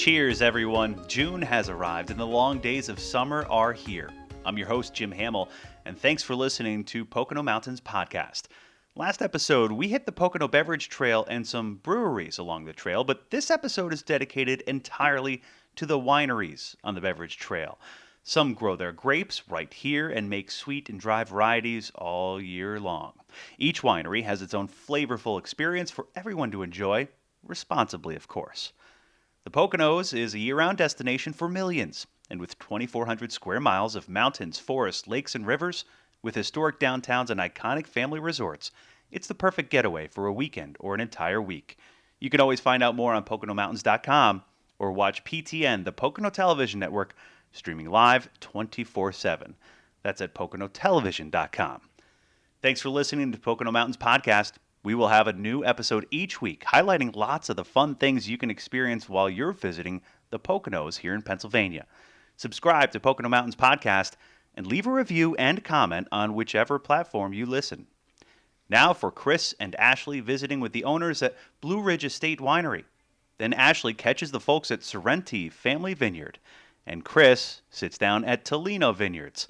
Cheers, everyone. June has arrived and the long days of summer are here. I'm your host, Jim Hamill, and thanks for listening to Pocono Mountains Podcast. Last episode, we hit the Pocono Beverage Trail and some breweries along the trail, but this episode is dedicated entirely to the wineries on the Beverage Trail. Some grow their grapes right here and make sweet and dry varieties all year long. Each winery has its own flavorful experience for everyone to enjoy, responsibly, of course. The Poconos is a year-round destination for millions, and with 2,400 square miles of mountains, forests, lakes, and rivers, with historic downtowns and iconic family resorts, it's the perfect getaway for a weekend or an entire week. You can always find out more on PoconoMountains.com or watch PTN, the Pocono Television Network, streaming live 24/7. That's at PoconoTelevision.com. Thanks for listening to Pocono Mountains Podcast. We will have a new episode each week highlighting lots of the fun things you can experience while you're visiting the Poconos here in Pennsylvania. Subscribe to Pocono Mountains Podcast and leave a review and comment on whichever platform you listen. Now for Chris and Ashley visiting with the owners at Blue Ridge Estate Winery. Then Ashley catches the folks at Sorrenti Family Vineyard. And Chris sits down at Tolino Vineyards.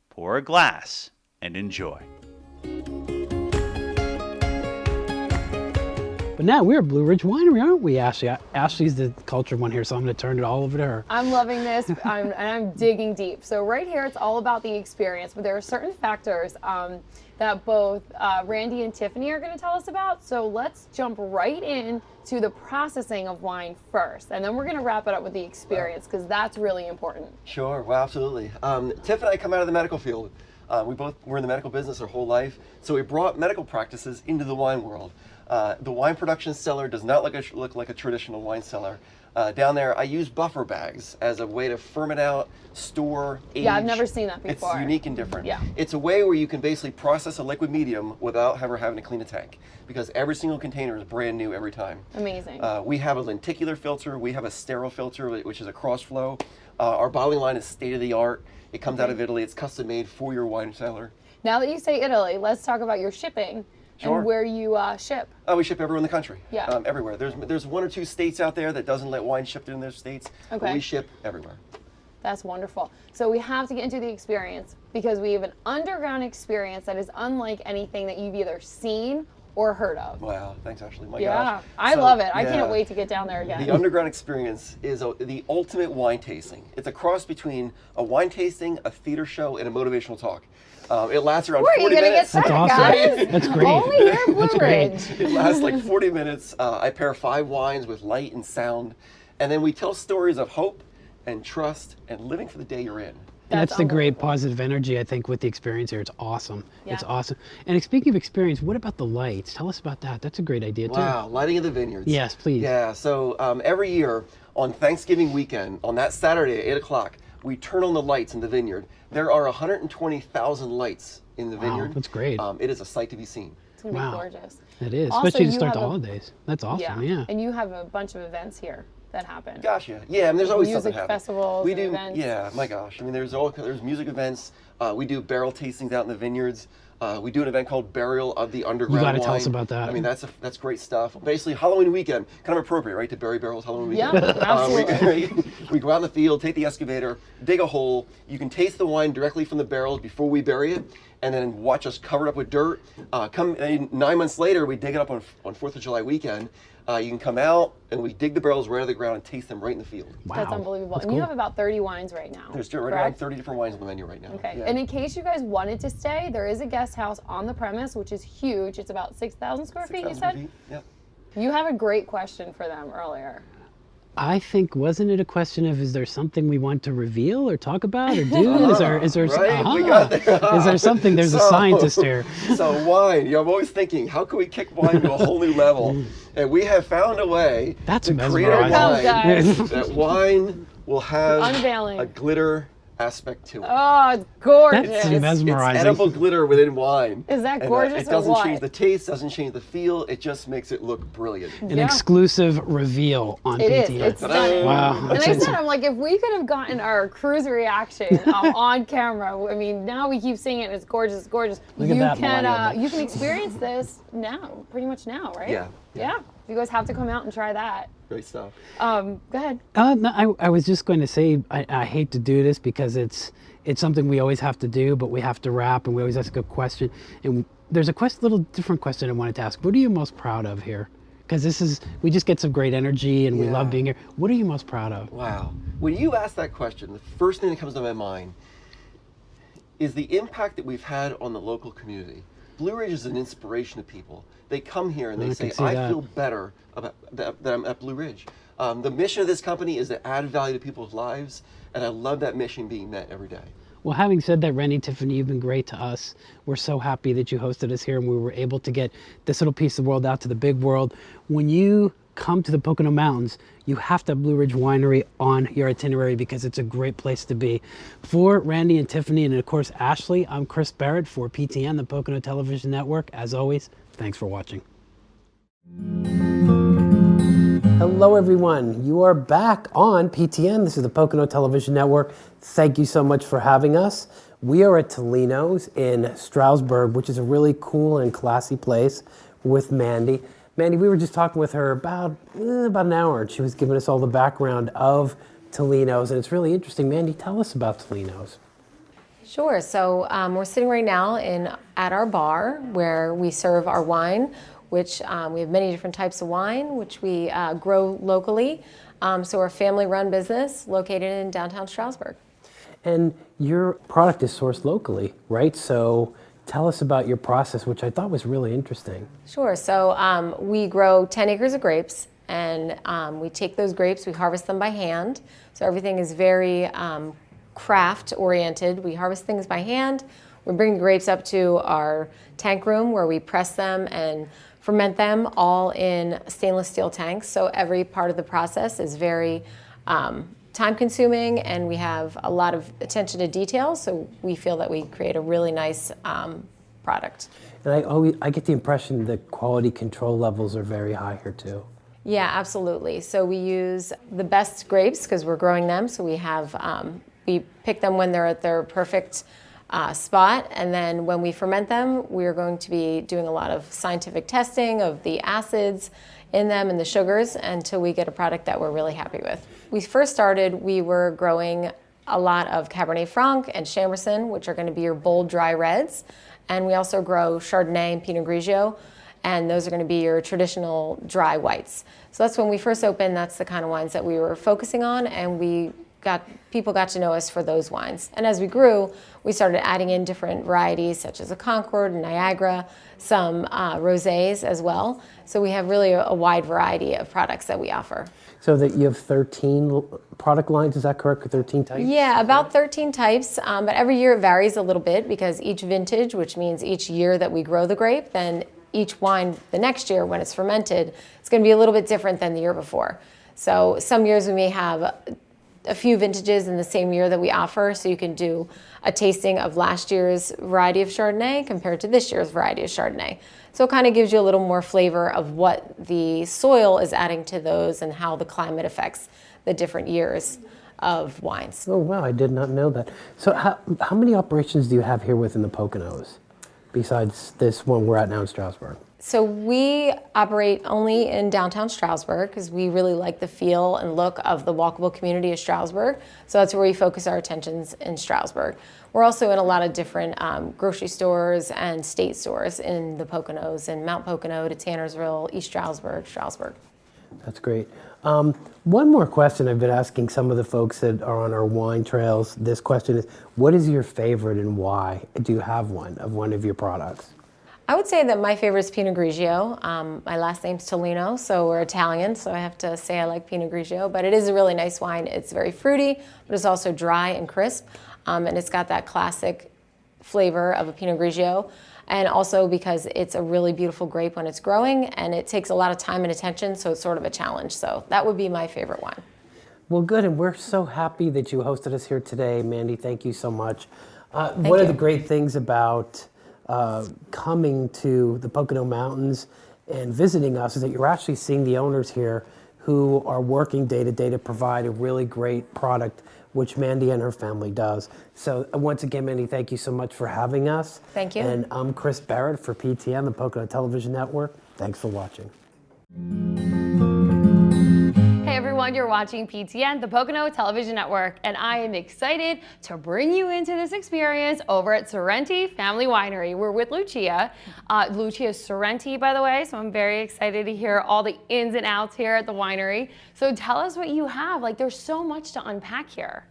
Pour a glass and enjoy. But now we're Blue Ridge Winery, aren't we, Ashley? Ashley's the cultured one here, so I'm going to turn it all over to her. I'm loving this, and I'm digging deep. So right here, it's all about the experience, but there are certain factors that both Randy and Tiffany are going to tell us about. So let's jump right in to the processing of wine first, and then we're going to wrap it up with the experience, because that's really important. Sure, well, absolutely. Tiff and I come out of the medical field. We both were in the medical business our whole life, so we brought medical practices into the wine world. The wine production cellar does not look like a traditional wine cellar. Down there, I use buffer bags as a way to ferment out, store, age. Yeah, I've never seen that before. It's unique and different. Yeah. It's a way where you can basically process a liquid medium without ever having to clean a tank, because every single container is brand new every time. Amazing. We have a lenticular filter. We have a sterile filter, which is a cross flow. Our bottling line is state of the art. It comes out of Italy. It's custom made for your wine cellar. Now that you say Italy, let's talk about your shipping. Sure. And where you ship. We ship everywhere in the country. Yeah. Everywhere. There's one or two states out there that doesn't let wine shipped in their states. Okay. But we ship everywhere. That's wonderful. So we have to get into the experience, because we have an underground experience that is unlike anything that you've either seen or heard of. Wow, thanks Ashley. My Yeah, gosh. I love it. I can't wait to get down there again. The underground experience is the ultimate wine tasting. It's a cross between a wine tasting, a theater show, and a motivational talk. It lasts around 40 minutes. That's awesome. Guys. That's great. Only here at Blue That's great. Ridge. It lasts like 40 minutes. I pair 5 wines with light and sound, and then we tell stories of hope and trust and living for the day you're in. That's the great positive energy, I think, with the experience here. It's awesome. Yeah. It's awesome. And speaking of experience, what about the lights? Tell us about that. That's a great idea, too. Wow, lighting of the vineyards. Yes, please. Yeah, so every year on Thanksgiving weekend, on that Saturday at 8 o'clock, we turn on the lights in the vineyard. There are 120,000 lights in the vineyard. That's great. It is a sight to be seen. It's going to be gorgeous. It is, Also, especially to you start the have holidays. That's awesome, yeah. And you have a bunch of events here that happen. Gosh, yeah. Yeah, I mean, there's always something Music happening. festivals We and do, events. yeah, my gosh. I mean, there's music events. We do barrel tastings out in the vineyards. We do an event called Burial of the Underground You got to Wine. tell us about that. I mean, that's great stuff. Basically, Halloween weekend, kind of appropriate, right, to bury barrels Halloween weekend. Yeah, absolutely. We go out in the field, take the excavator, dig a hole. You can taste the wine directly from the barrels before we bury it, and then watch us cover it up with dirt. 9 months later, we dig it up on 4th of July weekend. You can come out, and we dig the barrels right out of the ground and taste them right in the field. Wow. That's unbelievable. That's and cool. you have about 30 wines right now. There's right around 30 different wines on the menu right now. Okay. Yeah. And in case you guys wanted to stay, there is a guest house on the premise, which is huge. It's about 6,000 square feet, you 6,000 said? feet, yep. You have a great question for them earlier. I think, wasn't it a question of, is there something we want to reveal or talk about or do? Is there right? We got there. Is there something? There's a scientist here. So wine, I'm always thinking, how can we kick wine to a whole new level? And we have found a way That's to create a mesmerizing. Come, guys. wine that wine will have Unveiling. a glitter aspect to it. Oh, it's gorgeous. That's It's mesmerizing. edible glitter within wine. Is that And, gorgeous it doesn't or what? change the taste, doesn't change the feel. It just makes it look brilliant. An Yeah. exclusive reveal on It is. PTN. It's stunning. Wow. And I said, I'm like, if we could have gotten our cruise reaction on camera, I mean, now we keep seeing it and it's gorgeous, gorgeous. Look at You that can millennial. you can experience this now, pretty much now, right? Yeah. Yeah. You guys have to come out and try that. Great stuff. Go ahead. No, I was just going to say I hate to do this because it's something we always have to do, but we have to wrap and we always ask a question. And there's a little different question I wanted to ask. What are you most proud of here? Because we just get some great energy and we love being here. What are you most proud of? Wow. When you ask that question, the first thing that comes to my mind is the impact that we've had on the local community. Blue Ridge is an inspiration to people. They come here and they say, I feel better about that I'm at Blue Ridge. The mission of this company is to add value to people's lives, and I love that mission being met every day. Well, having said that, Randy, Tiffany, you've been great to us. We're so happy that you hosted us here and we were able to get this little piece of the world out to the big world. When you come to the Pocono Mountains, you have to have Blue Ridge Winery on your itinerary because it's a great place to be. For Randy and Tiffany, and of course Ashley, I'm Chris Barrett for PTN, the Pocono Television Network. As always, thanks for watching. Hello everyone, you are back on PTN. This is the Pocono Television Network. Thank you so much for having us. We are at Tolino's in Stroudsburg, which is a really cool and classy place, with Mandy. Mandy, we were just talking with her about an hour, and she was giving us all the background of Tolino's, and it's really interesting. Mandy, tell us about Tolino's. Sure. So we're sitting right now at our bar where we serve our wine, which we have many different types of wine, which we grow locally. So we're a family-run business located in downtown Stroudsburg. And your product is sourced locally, right? So tell us about your process, which I thought was really interesting. Sure. So we grow 10 acres of grapes, and we take those grapes, we harvest them by hand. So everything is very craft-oriented. We harvest things by hand. We bring the grapes up to our tank room where we press them and ferment them all in stainless steel tanks. So every part of the process is very time-consuming, and we have a lot of attention to detail. So we feel that we create a really nice product. And I get the impression that quality control levels are very high here too. Yeah, absolutely. So we use the best grapes because we're growing them. So we have we pick them when they're at their perfect spot, and then when we ferment them, we're going to be doing a lot of scientific testing of the acids in them and the sugars until we get a product that we're really happy with. We first started, we were growing a lot of Cabernet Franc and Chambourcin, which are going to be your bold, dry reds, and we also grow Chardonnay and Pinot Grigio, and those are going to be your traditional dry whites. So that's when we first opened, that's the kind of wines that we were focusing on, and people got to know us for those wines. And as we grew, we started adding in different varieties such as a Concord, Niagara, some rosés as well. So we have really a wide variety of products that we offer. So that you have 13 product lines, is that correct? 13 types? Yeah, about 13 types, but every year it varies a little bit because each vintage, which means each year that we grow the grape, then each wine the next year when it's fermented, it's going to be a little bit different than the year before. So some years we may have a few vintages in the same year that we offer, so you can do a tasting of last year's variety of Chardonnay compared to this year's variety of Chardonnay. So it kind of gives you a little more flavor of what the soil is adding to those and how the climate affects the different years of wines. Oh wow, I did not know that. So how many operations do you have here within the Poconos, besides this one we're at now in Stroudsburg? So we operate only in downtown Stroudsburg because we really like the feel and look of the walkable community of Stroudsburg. So that's where we focus our attentions in Stroudsburg. We're also in a lot of different grocery stores and state stores in the Poconos, in Mount Pocono to Tannersville, East Stroudsburg, Stroudsburg. That's great. One more question I've been asking some of the folks that are on our wine trails. This question is, what is your favorite and why? Do you have one of your products? I would say that my favorite is Pinot Grigio. My last name's Tolino, so we're Italian, so I have to say I like Pinot Grigio, but it is a really nice wine. It's very fruity, but it's also dry and crisp, and it's got that classic flavor of a Pinot Grigio, and also because it's a really beautiful grape when it's growing, and it takes a lot of time and attention, so it's sort of a challenge. So that would be my favorite wine. Well, good, and we're so happy that you hosted us here today. Mandy, thank you so much. One of the great things about coming to the Pocono Mountains and visiting us is that you're actually seeing the owners here who are working day to day to provide a really great product, which Mandy and her family does. So once again, Mandy, thank you so much for having us. Thank you. And I'm Chris Barrett for PTN, the Pocono Television Network. Thanks for watching. everyone. You're watching PTN, the Pocono Television Network, and I am excited to bring you into this experience over at Sorrenti Family Winery. We're with Lucia. Lucia's Sorrenti, by the way, so I'm very excited to hear all the ins and outs here at the winery. So tell us what you have. Like, there's so much to unpack here.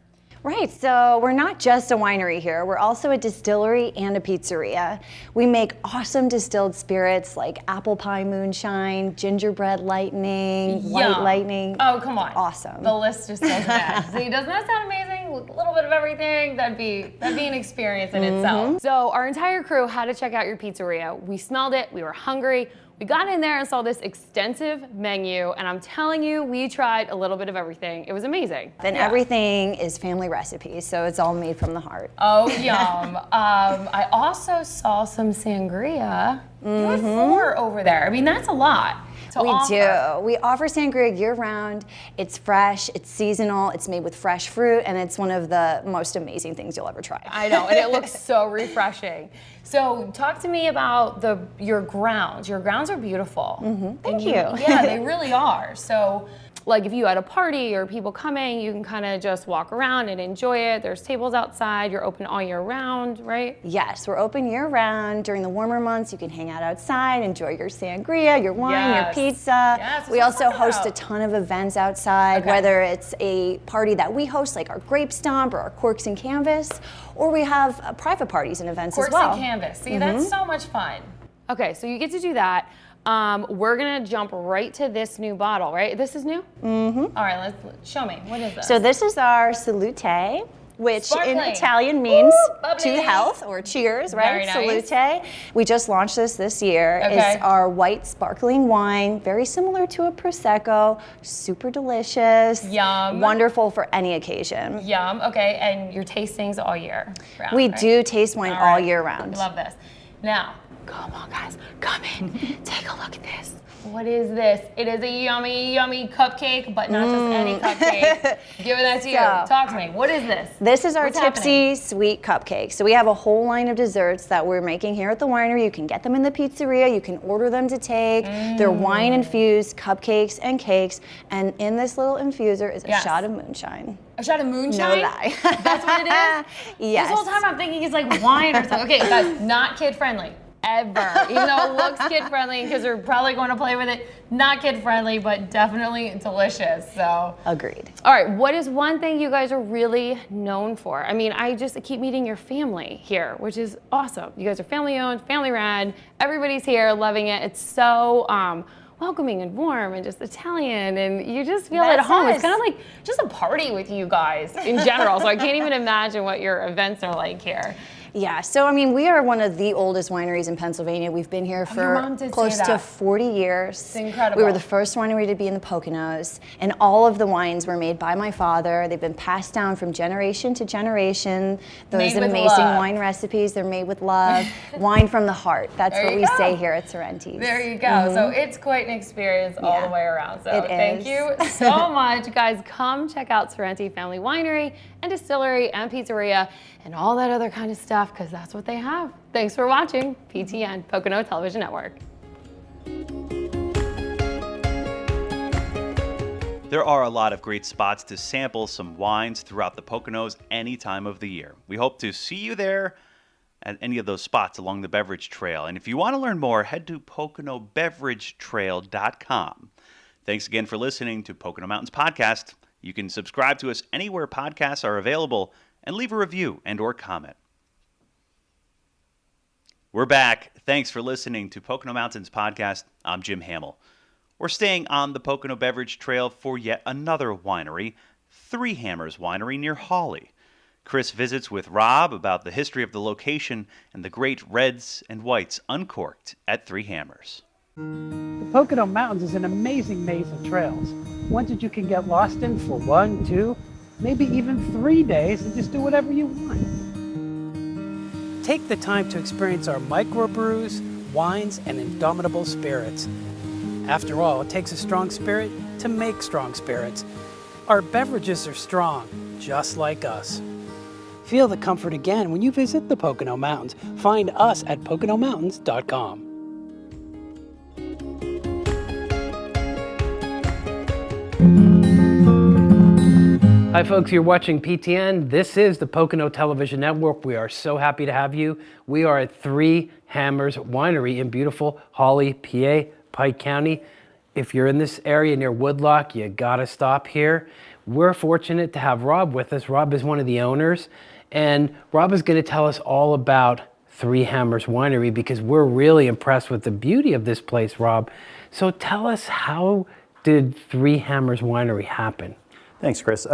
Right, so we're not just a winery here, we're also a distillery and a pizzeria. We make awesome distilled spirits like apple pie moonshine, gingerbread lightning, white lightning. Oh, come on. Awesome. The list just doesn't end. See, doesn't that sound amazing? With a little bit of everything, that'd be an experience in itself. So our entire crew had to check out your pizzeria. We smelled it, we were hungry. We got in there and saw this extensive menu, and I'm telling you, we tried a little bit of everything. It was amazing. And everything is family recipes, so it's all made from the heart. Oh, yum. I also saw some sangria. You had 4 over there. I mean, that's a lot. We do. We offer sangria year-round. It's fresh, it's seasonal, it's made with fresh fruit, and it's one of the most amazing things you'll ever try. I know, and it looks so refreshing. So talk to me about your grounds. Your grounds are beautiful. Thank you. Yeah, they really are. So like if you had a party or people coming, you can kind of just walk around and enjoy it. There's tables outside. You're open all year round, right? Yes, we're open year-round. During the warmer months, you can hang out outside, enjoy your sangria, your wine, your pizza. Yes, we also host a ton of events outside, whether it's a party that we host, like our grape stomp or our corks and canvas, or we have private parties and events as well. Corks and canvas. See, that's so much fun. Okay, so you get to do that. We're gonna jump right to this new bottle, right? This is new? All right, let's show me. What is this? So this is our Salute, which Sparkling. in Italian means bubbly. to health or cheers, right? Very nice. Salute. We just launched this year. Okay. It's our white sparkling wine, very similar to a Prosecco, super delicious. Yum. Wonderful for any occasion. Yum. Okay, and your tastings all year round, We right? do taste wine all year round. Love this. Now, come on, guys, come in. Take a look at this. What is this? It is a yummy, yummy cupcake, but not just any cupcake. Give that to you. Talk to me. What is this? This is our What's Tipsy Sweet Cupcake. So we have a whole line of desserts that we're making here at the winery. You can get them in the pizzeria. You can order them to take. They're wine-infused cupcakes and cakes. And in this little infuser is a shot of moonshine. A shot of moonshine? No lie. That's what it is? Yes. This whole time I'm thinking it's like wine or something. Okay, guys, not kid-friendly. Ever. Even though it looks kid-friendly because we're probably going to play with it. Not kid-friendly, but definitely delicious. So Agreed. all right, what is one thing you guys are really known for? I mean, I just keep meeting your family here, which is awesome. You guys are family-owned, family-run. Everybody's here loving it. It's so welcoming and warm and just Italian, and you just feel at home. It's kind of like just a party with you guys in general. So I can't even imagine what your events are like here. Yeah, so I mean, we are one of the oldest wineries in Pennsylvania. We've been here for close to 40 years. It's incredible. We were the first winery to be in the Poconos, and all of the wines were made by my father. They've been passed down from generation to generation. Those amazing wine recipes, they're made with love. Wine from the heart. That's what we say here at Sorrenti's. There you go. So it's quite an experience all the way around. So thank you so much. Guys, come check out Sorrenti Family Winery and Distillery and Pizzeria and all that other kind of stuff, because that's what they have. Thanks for watching PTN, Pocono Television Network. There are a lot of great spots to sample some wines throughout the Poconos any time of the year. We hope to see you there at any of those spots along the beverage trail. And if you want to learn more, head to PoconoBeverageTrail.com. Thanks again for listening to Pocono Mountains Podcast. You can subscribe to us anywhere podcasts are available and leave a review and or comment. We're back. Thanks for listening to Pocono Mountains Podcast. I'm Jim Hamill. We're staying on the Pocono Beverage Trail for yet another winery, Three Hammers Winery near Hawley. Chris visits with Rob about the history of the location and the great reds and whites uncorked at Three Hammers. The Pocono Mountains is an amazing maze of trails, ones that you can get lost in for 1, 2, maybe even 3 days and just do whatever you want. Take the time to experience our microbrews, wines, and indomitable spirits. After all, it takes a strong spirit to make strong spirits. Our beverages are strong, just like us. Feel the comfort again when you visit the Pocono Mountains. Find us at PoconoMountains.com. Hi folks, you're watching PTN. This is the Pocono Television Network. We are so happy to have you. We are at Three Hammers Winery in beautiful Hawley, PA, Pike County. If you're in this area near Woodlock, you gotta stop here. We're fortunate to have Rob with us. Rob is one of the owners, and Rob is gonna tell us all about Three Hammers Winery because we're really impressed with the beauty of this place, Rob. So tell us, how did Three Hammers Winery happen? Thanks, Chris.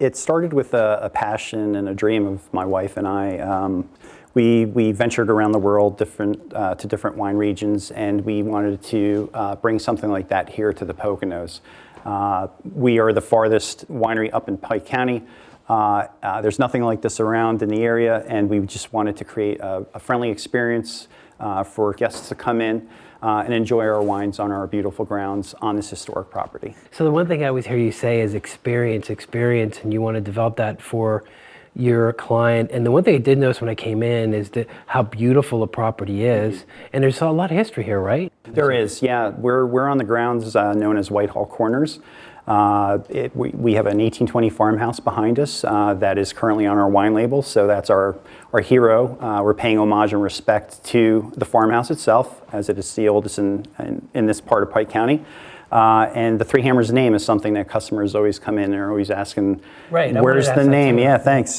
It started with a passion and a dream of my wife and I. We ventured around the world to different wine regions, and we wanted to bring something like that here to the Poconos. We are the farthest winery up in Pike County. There's nothing like this around in the area, and we just wanted to create a friendly experience for guests to come in and enjoy our wines on our beautiful grounds on this historic property. So the one thing I always hear you say is experience, and you want to develop that for your client. And the one thing I did notice when I came in is how beautiful a property is. And there's a lot of history here, right? There is, yeah. We're on the grounds known as Whitehall Corners. We have an 1820 farmhouse behind us that is currently on our wine label, so that's our hero. We're paying homage and respect to the farmhouse itself, as it is the oldest in this part of Pike County. And the Three Hammers name is something that customers always come in and are always asking, right, where's the name? Yeah, thanks.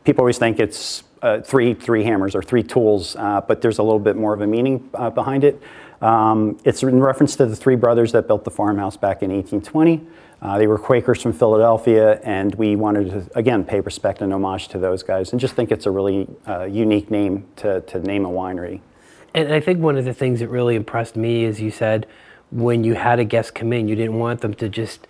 People always think it's three hammers or three tools, but there's a little bit more of a meaning behind it. It's in reference to the three brothers that built the farmhouse back in 1820. They were Quakers from Philadelphia, and we wanted to, again, pay respect and homage to those guys, and just think it's a really unique name to name a winery. And I think one of the things that really impressed me is you said when you had a guest come in, you didn't want them to just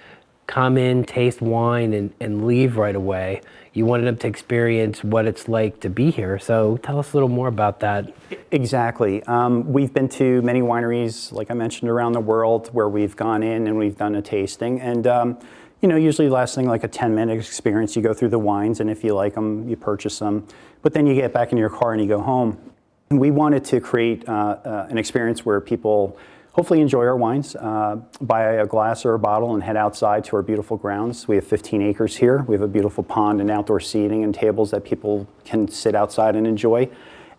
come in, taste wine, and leave right away. You wanted them to experience what it's like to be here. So tell us a little more about that. Exactly. We've been to many wineries, like I mentioned, around the world where we've gone in and we've done a tasting. And, usually lasting like a 10-minute experience. You go through the wines, and if you like them, you purchase them. But then you get back in your car and you go home. And we wanted to create an experience where people hopefully enjoy our wines, buy a glass or a bottle and head outside to our beautiful grounds. We have 15 acres here. We have a beautiful pond and outdoor seating and tables that people can sit outside and enjoy.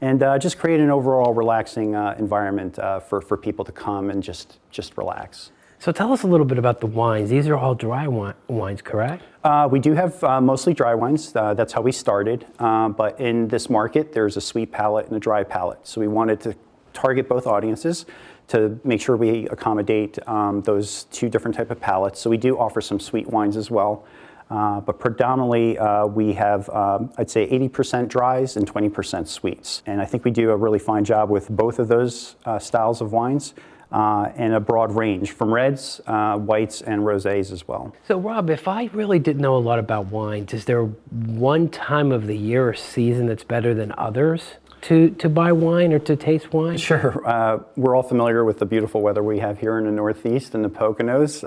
And just create an overall relaxing environment for people to come and just relax. So tell us a little bit about the wines. These are all dry wines, correct? We do have mostly dry wines. That's how we started. But in this market, there's a sweet palate and a dry palate. So we wanted to target both audiences to make sure we accommodate those two different type of palates. So we do offer some sweet wines as well. But predominantly we have, I'd say 80% dries and 20% sweets. And I think we do a really fine job with both of those styles of wines and a broad range from reds, whites, and rosés as well. So Rob, if I really didn't know a lot about wines, is there one time of the year or season that's better than others to buy wine or to taste wine? Sure. We're all familiar with the beautiful weather we have here in the Northeast and the Poconos.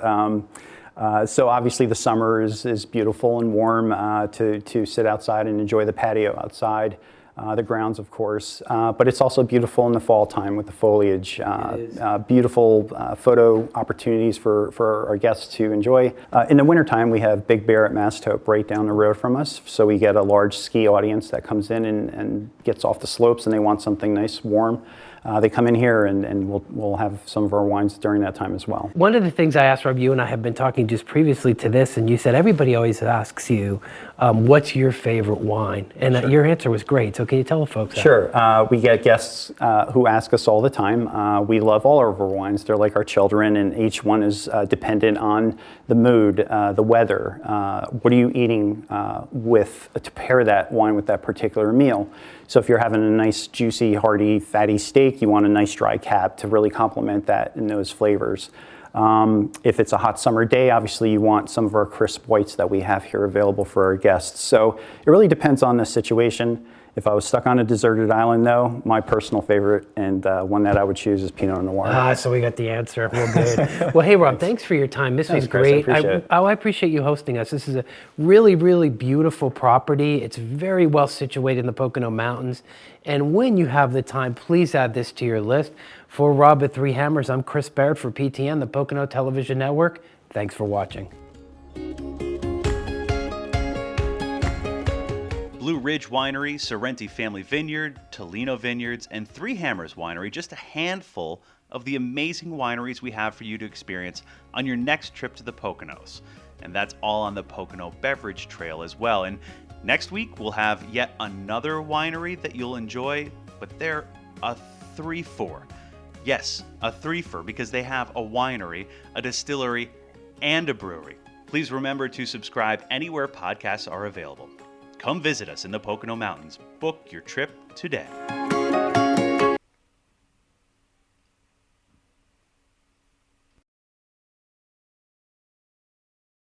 So obviously the summer is beautiful and warm to sit outside and enjoy the patio outside. The grounds, of course, but it's also beautiful in the fall time with the foliage. Beautiful photo opportunities for our guests to enjoy. In the wintertime, we have Big Bear at Mast Hope right down the road from us, so we get a large ski audience that comes in and gets off the slopes and they want something nice, warm. They come in here and we'll have some of our wines during that time as well. One of the things I asked Rob, you and I have been talking just previously to this, and you said everybody always asks you, what's your favorite wine? And Sure. Your answer was great, so can you tell the folks that? Sure. We get guests who ask us all the time. We love all of our wines. They're like our children, and each one is dependent on the mood, the weather. What are you eating to pair that wine with that particular meal? So if you're having a nice, juicy, hearty, fatty steak, you want a nice dry cab to really complement that in those flavors. If it's a hot summer day, obviously you want some of our crisp whites that we have here available for our guests. So it really depends on the situation. If I was stuck on a deserted island, though, my personal favorite and one that I would choose is Pinot Noir. So we got the answer. We're good. Well, hey, Rob, thanks for your time. This was Chris, great. I appreciate it. I appreciate you hosting us. This is a really, really beautiful property. It's very well situated in the Pocono Mountains. And when you have the time, please add this to your list. For Rob at Three Hammers, I'm Chris Baird for PTN, the Pocono Television Network. Thanks for watching. Blue Ridge Winery, Sorrenti Family Vineyard, Tolino Vineyards, and Three Hammers Winery, just a handful of the amazing wineries we have for you to experience on your next trip to the Poconos. And that's all on the Pocono Beverage Trail as well. And next week, we'll have yet another winery that you'll enjoy, but they're a 3-for. Yes, a 3-for, because they have a winery, a distillery, and a brewery. Please remember to subscribe anywhere podcasts are available. Come visit us in the Pocono Mountains. Book your trip today.